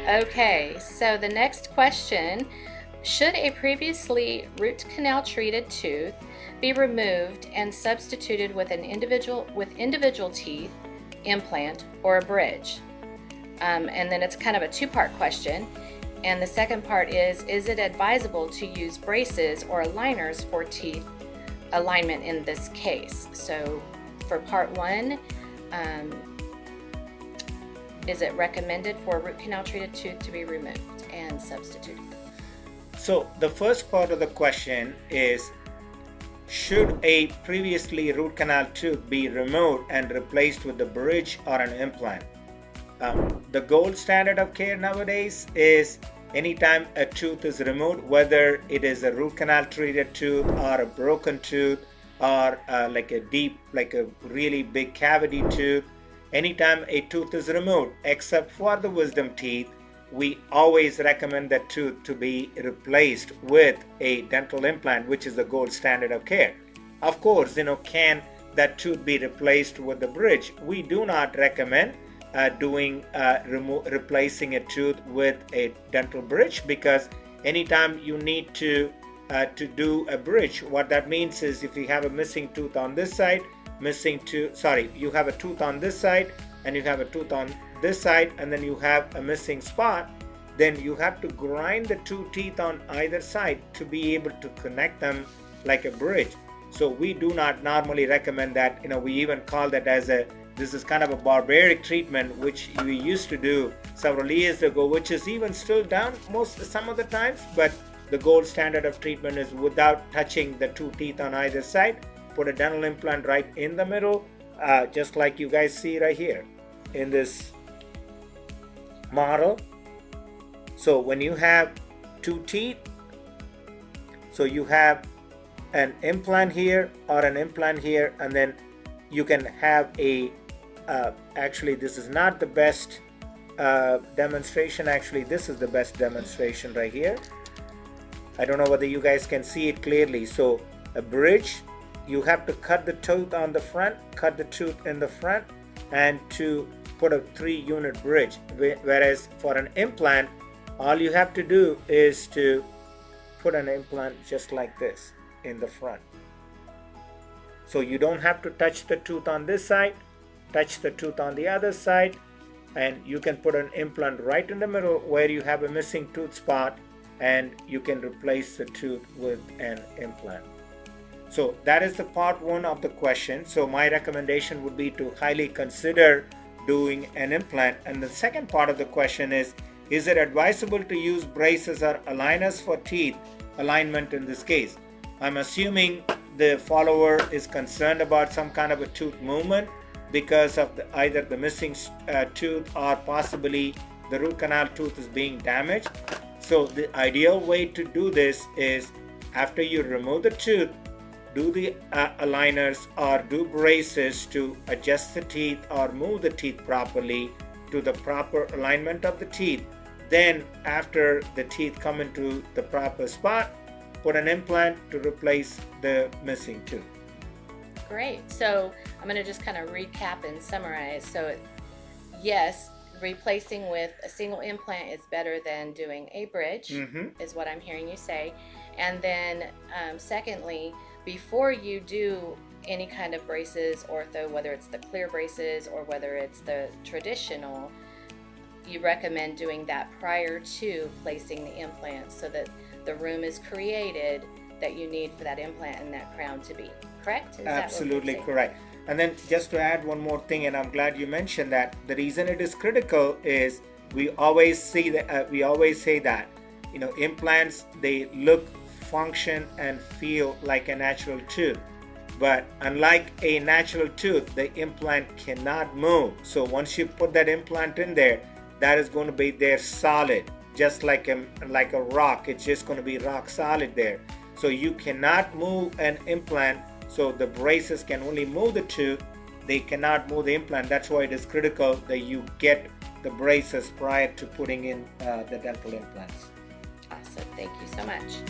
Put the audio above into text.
Okay, so the next question, should a previously root canal treated tooth be removed and substituted with individual teeth, implant, or a bridge? And then it's kind of a two-part question. And the second part is it advisable to use braces or aligners for teeth alignment in this case? So for part one, is it recommended for a root canal treated tooth to be removed and substituted? So the first part of the question is, should a previously root canal tooth be removed and replaced with a bridge or an implant? The gold standard of care nowadays is anytime a tooth is removed, whether it is a root canal treated tooth or a broken tooth or like a really big cavity tooth, anytime a tooth is removed, except for the wisdom teeth, we always recommend that tooth to be replaced with a dental implant, which is the gold standard of care. Of course, can that tooth be replaced with the bridge? We do not recommend replacing a tooth with a dental bridge, because anytime you need to do a bridge, what that means is if you have a missing tooth on this side, you have a tooth on this side and you have a tooth on this side, and then you have a missing spot, then you have to grind the two teeth on either side to be able to connect them like a bridge. So we do not normally recommend that. We even call that as this is kind of a barbaric treatment which we used to do several years ago, which is even still done some of the times, but the gold standard of treatment is without touching the two teeth on either side. Put a dental implant right in the middle, just like you guys see right here in this model. So when you have two teeth, so you have an implant here or an implant here, and then you can have a actually this is not the best demonstration. Actually, this is the best demonstration right here. I don't know whether you guys can see it clearly. So a bridge, you have to cut the tooth on the front, cut the tooth in the front, and to put a 3-unit bridge. Whereas for an implant, all you have to do is to put an implant just like this in the front. So you don't have to touch the tooth on this side, touch the tooth on the other side, and you can put an implant right in the middle where you have a missing tooth spot, and you can replace the tooth with an implant. So that is the part one of the question. So my recommendation would be to highly consider doing an implant. And the second part of the question is it advisable to use braces or aligners for teeth alignment in this case? I'm assuming the follower is concerned about some kind of a tooth movement because of either the missing tooth or possibly the root canal tooth is being damaged. So the ideal way to do this is after you remove the tooth, do the aligners or do braces to adjust the teeth or move the teeth properly to the proper alignment of the teeth. Then after the teeth come into the proper spot, put an implant to replace the missing tooth. Great. So I'm going to just kind of recap and summarize. So yes, replacing with a single implant is better than doing a bridge, is what I'm hearing you say. And then secondly, before you do any kind of braces, ortho, whether it's the clear braces or whether it's the traditional, you recommend doing that prior to placing the implant so that the room is created that you need for that implant and that crown to be. Correct? Is Absolutely correct. And then just to add one more thing, and I'm glad you mentioned that, the reason it is critical is we always say that implants, they look, function and feel like a natural tooth, but unlike a natural tooth, the implant cannot move. So once you put that implant in there, that is going to be there solid, just like a rock. It's just going to be rock solid there. So you cannot move an implant. So the braces can only move the tooth, they cannot move the implant. That's why it is critical that you get the braces prior to putting in the dental implants. Awesome. Thank you so much.